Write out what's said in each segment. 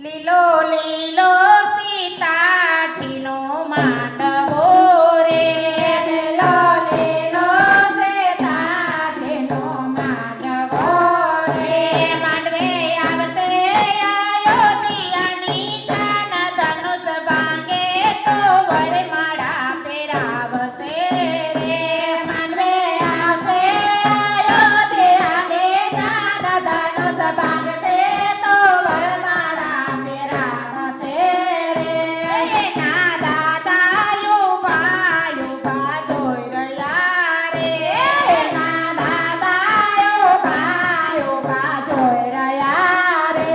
લીલો લીલો સીતાજીનો માંડવો રે, લીલો લીલો સીતાજીનો માંડવો રે. માંડવે આવશે અયોધ્યાની જાન, ધનુષ ભાંગે તો વરમાળા ફેરાવશે રે. માંડવે આવશે અયોધ્યાની જાન, ધનુષ ભાંગશે તો વરમાળા ફેરાવશે રે. એના દાદા યુભા યુભા જોઈ રહ્યા રે, એના દાદા યુભા યુભા જોઈ રહ્યા રે.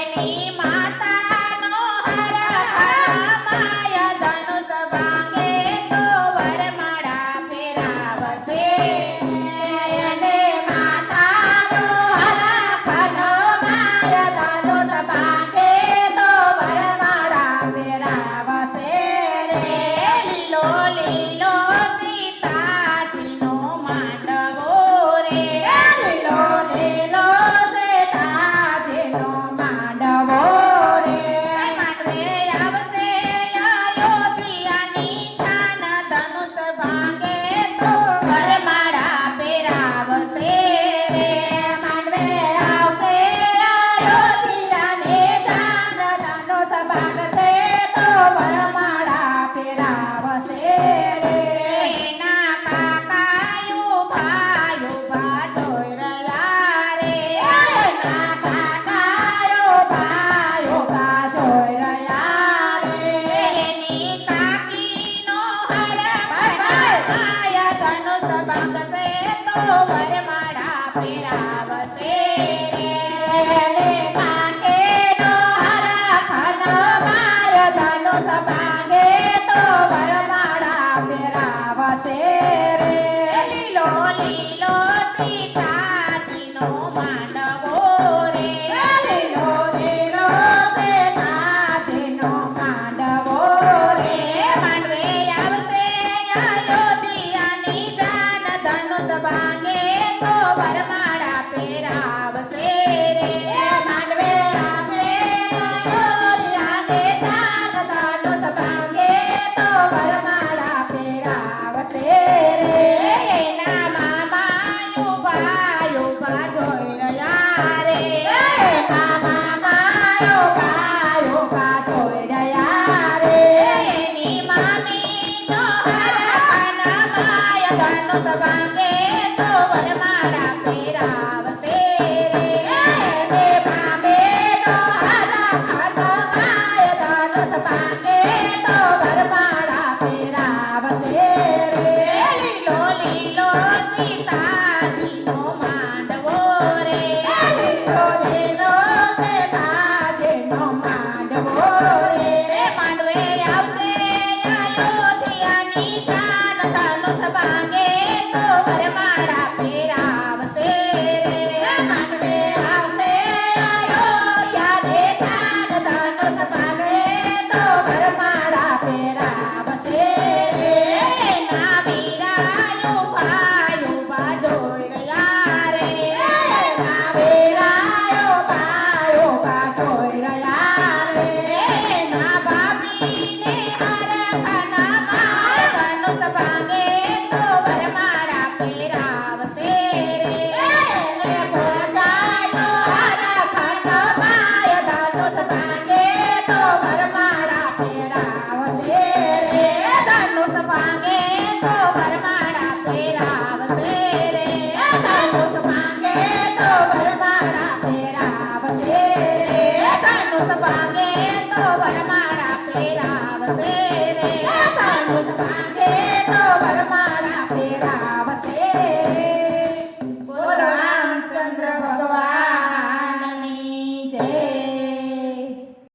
એની માતાનો હરખમાય ધનુષ ભાંગે તો વરમાળા ફેરાવશે. એને માતાનો હરખમાય ધનુષ ભાંગે તો વરમાળા ફેરાવશે રે. લીલો લીલો સીતાજીનો માંડવો રે, લીલો લીલો સીતાજીનો માંડવો રે. માંડવે આવશે અયોધ્યાની જાન, ધનુષ ભાંગે તો વરમાળા ફેરાવશે રે. માંડવે આવશે અયોધ્યાની જાન, ધનુષ ભાંગશે તો વરમાળા ફેરાવશે રે. એના કાકા યુભા યુભા જોઈ રહ્યા રે, એના કાકા યુભા યુભા જોઈ રહ્યા રે. એની કાકીનો હરખમાય ધનુષ ભાંગશે તો વરમાળા ફેરાવશે રે. એને કાકીનો હરખમાય ધનુષ ભાંગે તો વરમાળા ફેરાવશે રે. લીલો લીલો સીતાજીનો માંડવો રે, લીલો લીલો સીતાજીનો માંડવો રે. માંડવે આવશે અયોધ્યાની જાન, ધનુષ ભાંગે તો વરમાળા ફેરાવશે રે. માંડવે આવશે અયોધ્યાની જાન, ધનુષ ભાંગે તો વરમાળા ફેરાવશે રે. એના મામા યુભા યુભા જોઈ રહ્યા રે, એના મામા યુભા યુભા જોઈ રહ્યા રે. એની મામીનો હરખમાય ધનુષ ભાંગે તો વરમાળા ફેરાવશે રે. એને મામીનો હરખમાય ધનુષ ભાંગે તો વરમાળા ફેરાવશે રે. લીલો લીલો સીતાજીનો માંડવો રે, લીલો લીલો સીતાજીનો માંડવો રે. માંડવે આવશે અયોધ્યાની જાન, ધનુષ ભાંગે તો વરમાળા ફેરાવશે રે. માંડવે આવશે અયોધ્યાની જાન, ધનુષ ભાંગે તો વરમાળા ફેરાવશે રે. એના વીરા યુભા યુભા જોઈ રહ્યા રે, એના વીરા યુભા યુભા જોઈ રહ્યા રે. એના ભાભીને હરખમાય ધનુષ ભાંગે તો વરમાળા ફેરાવશે રે. એને ભોજાઈનો હરખમાય ધનુષ ભાંગે તો વરમાળા ફેરાવશે રે. ધનુષ ભાંગે